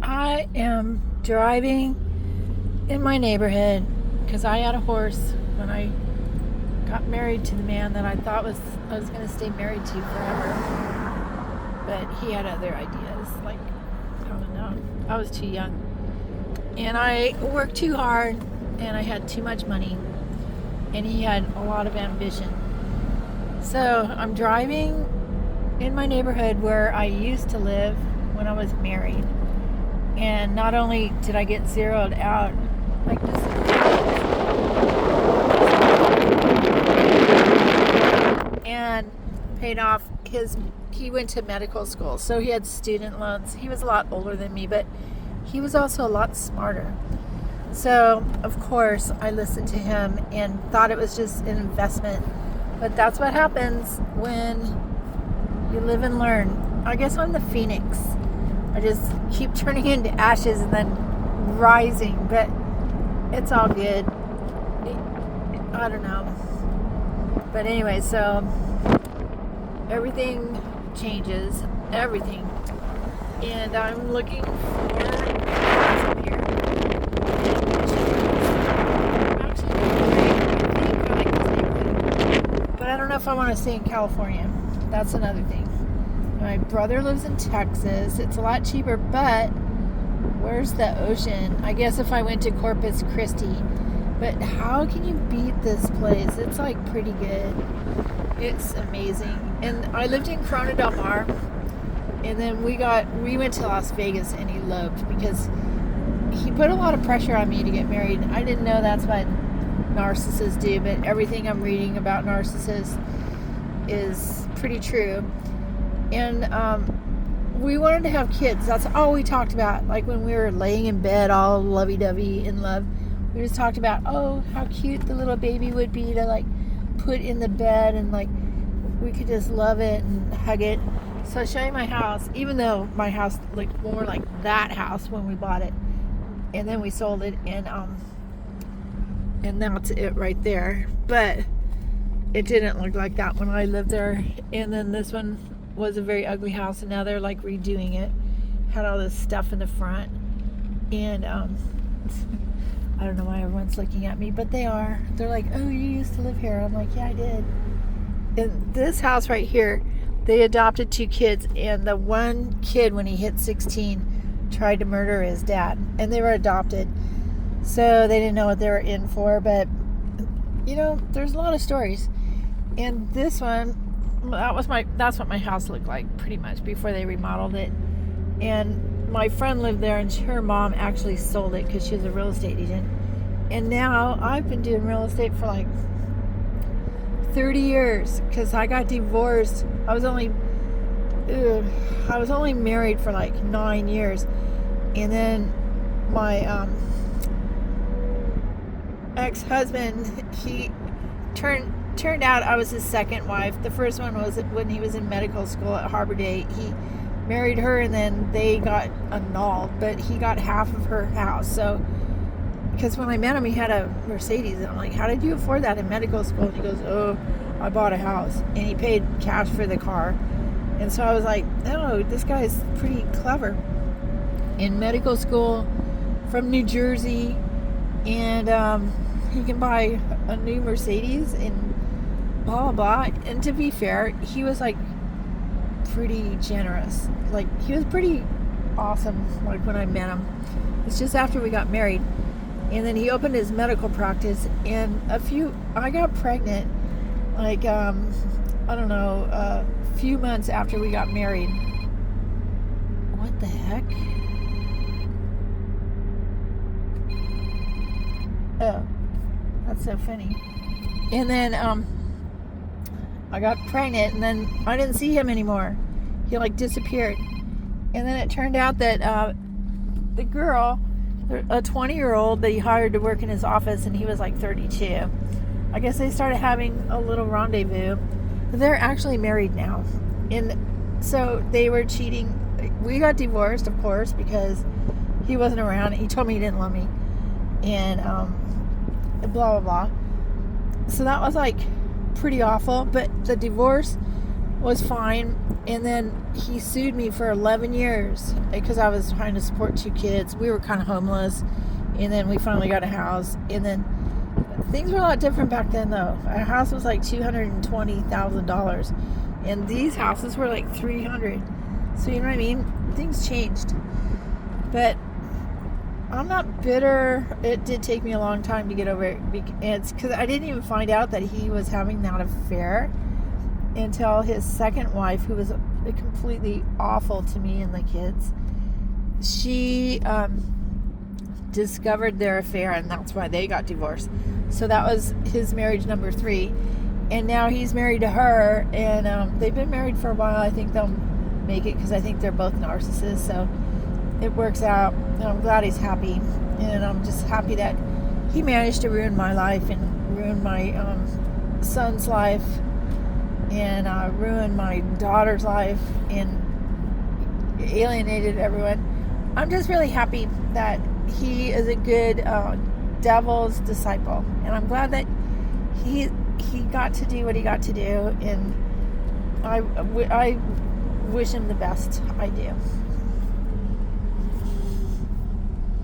I am driving in my neighborhood because I had a horse when I got married to the man that I was going to stay married to forever. But he had other ideas. Like, I don't know. I was too young. And I worked too hard and I had too much money. And he had a lot of ambition. So I'm driving in my neighborhood where I used to live when I was married. And not only did I get zeroed out, like this, and paid off he went to medical school, so he had student loans. He was a lot older than me, but he was also a lot smarter. So, of course, I listened to him and thought it was just an investment. But that's what happens when you live and learn. I guess I'm the phoenix. I just keep turning into ashes and then rising, but it's all good. I don't know. But anyway, so everything changes. Everything. And I'm looking for up here. But I don't know if I want to stay in California. That's another thing. My brother lives in Texas. It's a lot cheaper, but where's the ocean? I guess if I went to Corpus Christi. But how can you beat this place? It's like pretty good. It's amazing. And I lived in Corona Del Mar. And then we went to Las Vegas and eloped because he put a lot of pressure on me to get married. I didn't know that's what narcissists do, but everything I'm reading about narcissists is pretty true. And we wanted to have kids. That's all we talked about. Like when we were laying in bed all lovey-dovey in love, we just talked about, oh, how cute the little baby would be to like put in the bed, and like we could just love it and hug it. So I'll show you my house, even though my house looked more like that house when we bought it. And then we sold it, and that's it right there. But it didn't look like that when I lived there. And then this one was a very ugly house, and now they're like redoing it. Had all this stuff in the front. And I don't know why everyone's looking at me, but they are. They're like, oh, you used to live here. I'm like, yeah, I did. In this house right here, they adopted 2 kids, and the one kid, when he hit 16, tried to murder his dad, and they were adopted. So they didn't know what they were in for, but you know, there's a lot of stories. And this one, that's what my house looked like pretty much before they remodeled it. And my friend lived there, and her mom actually sold it because she was a real estate agent. And now I've been doing real estate for like 30 years because I got divorced. I was only married for like 9 years, and then my ex-husband, he turned out I was his second wife. The first one was when he was in medical school at Harbor Day. He married her, and then they got annulled, but he got half of her house. So because when I met him, he had a Mercedes, and I'm like, how did you afford that in medical school? And he goes, oh, I bought a house, and he paid cash for the car. And so I was like, oh, this guy's pretty clever. In medical school from New Jersey, and he can buy a new Mercedes and blah blah blah. And to be fair, he was like pretty generous. Like he was pretty awesome. Like when I met him, it's just after we got married. And then he opened his medical practice, and I got pregnant, like, I don't know, a few months after we got married. What the heck? Oh, that's so funny. And then, I got pregnant, and then I didn't see him anymore. He, like, disappeared. And then it turned out that, the girl, a 20-year-old that he hired to work in his office, and he was like 32. I guess they started having a little rendezvous. They're actually married now. And so they were cheating. We got divorced, of course, because he wasn't around. He told me he didn't love me. And blah, blah, blah. So that was like pretty awful. But the divorce was fine. And then he sued me for 11 years because I was trying to support 2 kids. We were kind of homeless. And then we finally got a house. And then things were a lot different back then, though. A house was like $220,000. And these houses were like $300,000. So you know what I mean? Things changed. But I'm not bitter. It did take me a long time to get over it. It's because I didn't even find out that he was having that affair until his second wife, who was completely awful to me and the kids, she discovered their affair, and that's why they got divorced. So that was his marriage number 3. And now he's married to her, and they've been married for a while. I think they'll make it because I think they're both narcissists. So it works out, and I'm glad he's happy. And I'm just happy that he managed to ruin my life and ruin my son's life and ruin my daughter's life and alienated everyone. I'm just really happy that he is a good devil's disciple, and I'm glad that he got to do what he got to do, and I wish him the best. I do.